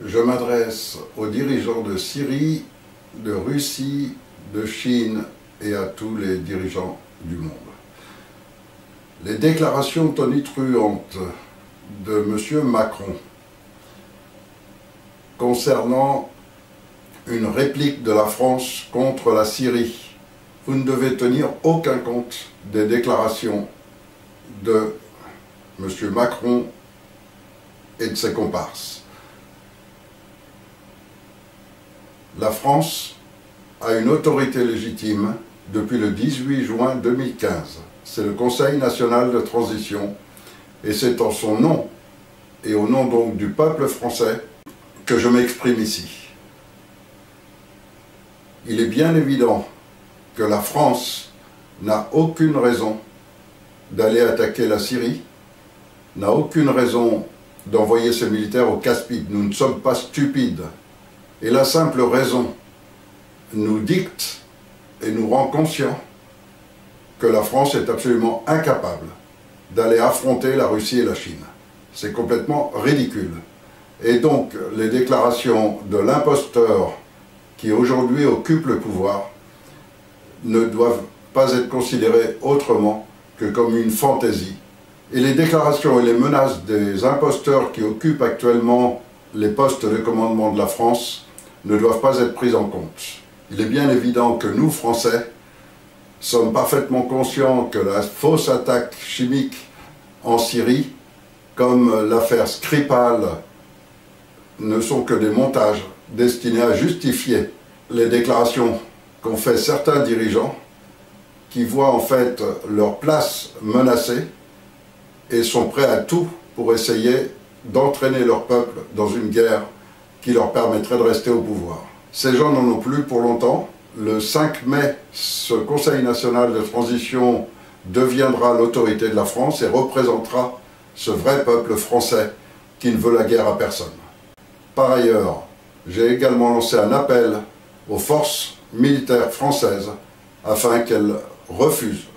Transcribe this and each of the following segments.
Je m'adresse aux dirigeants de Syrie, de Russie, de Chine et à tous les dirigeants du monde. Les déclarations tonitruantes de M. Macron concernant une réplique de la France contre la Syrie, vous ne devez tenir aucun compte des déclarations de M. Macron et de ses comparses. La France a une autorité légitime depuis le 18 juin 2015. C'est le Conseil national de transition et c'est en son nom et au nom donc du peuple français que je m'exprime ici. Il est bien évident que la France n'a aucune raison d'aller attaquer la Syrie, n'a aucune raison d'envoyer ses militaires au Caspide. Nous ne sommes pas stupides. Et la simple raison nous dicte et nous rend conscients que la France est absolument incapable d'aller affronter la Russie et la Chine. C'est complètement ridicule. Et donc, les déclarations de l'imposteur qui aujourd'hui occupe le pouvoir ne doivent pas être considérées autrement que comme une fantaisie. Et les déclarations et les menaces des imposteurs qui occupent actuellement les postes de commandement de la France ne doivent pas être prises en compte. Il est bien évident que nous, Français, sommes parfaitement conscients que la fausse attaque chimique en Syrie, comme l'affaire Skripal, ne sont que des montages destinés à justifier les déclarations qu'ont fait certains dirigeants qui voient en fait leur place menacée et sont prêts à tout pour essayer d'entraîner leur peuple dans une guerre qui leur permettrait de rester au pouvoir. Ces gens n'en ont plus pour longtemps. Le 5 mai, ce Conseil national de transition deviendra l'autorité de la France et représentera ce vrai peuple français qui ne veut la guerre à personne. Par ailleurs, j'ai également lancé un appel aux forces militaires françaises afin qu'elles refusent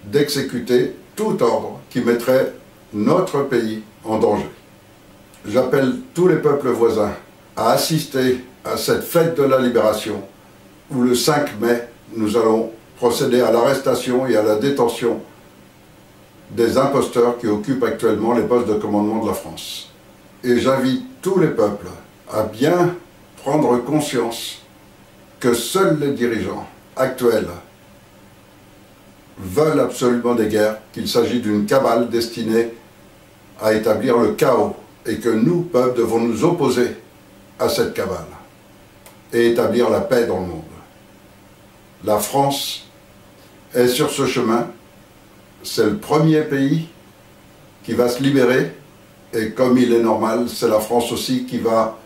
d'exécuter tout ordre qui mettrait notre pays en danger. J'appelle tous les peuples voisins à assister à cette fête de la libération où le 5 mai, nous allons procéder à l'arrestation et à la détention des imposteurs qui occupent actuellement les postes de commandement de la France. Et j'invite tous les peuples à bien prendre conscience que seuls les dirigeants actuels veulent absolument des guerres, qu'il s'agit d'une cabale destinée à établir le chaos et que nous, peuple, devons nous opposer à cette cabale et établir la paix dans le monde. La France est sur ce chemin. C'est le premier pays qui va se libérer et comme il est normal, c'est la France aussi qui va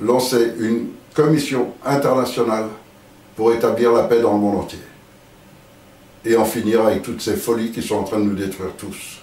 lancer une commission internationale pour établir la paix dans le monde entier et en finir avec toutes ces folies qui sont en train de nous détruire tous.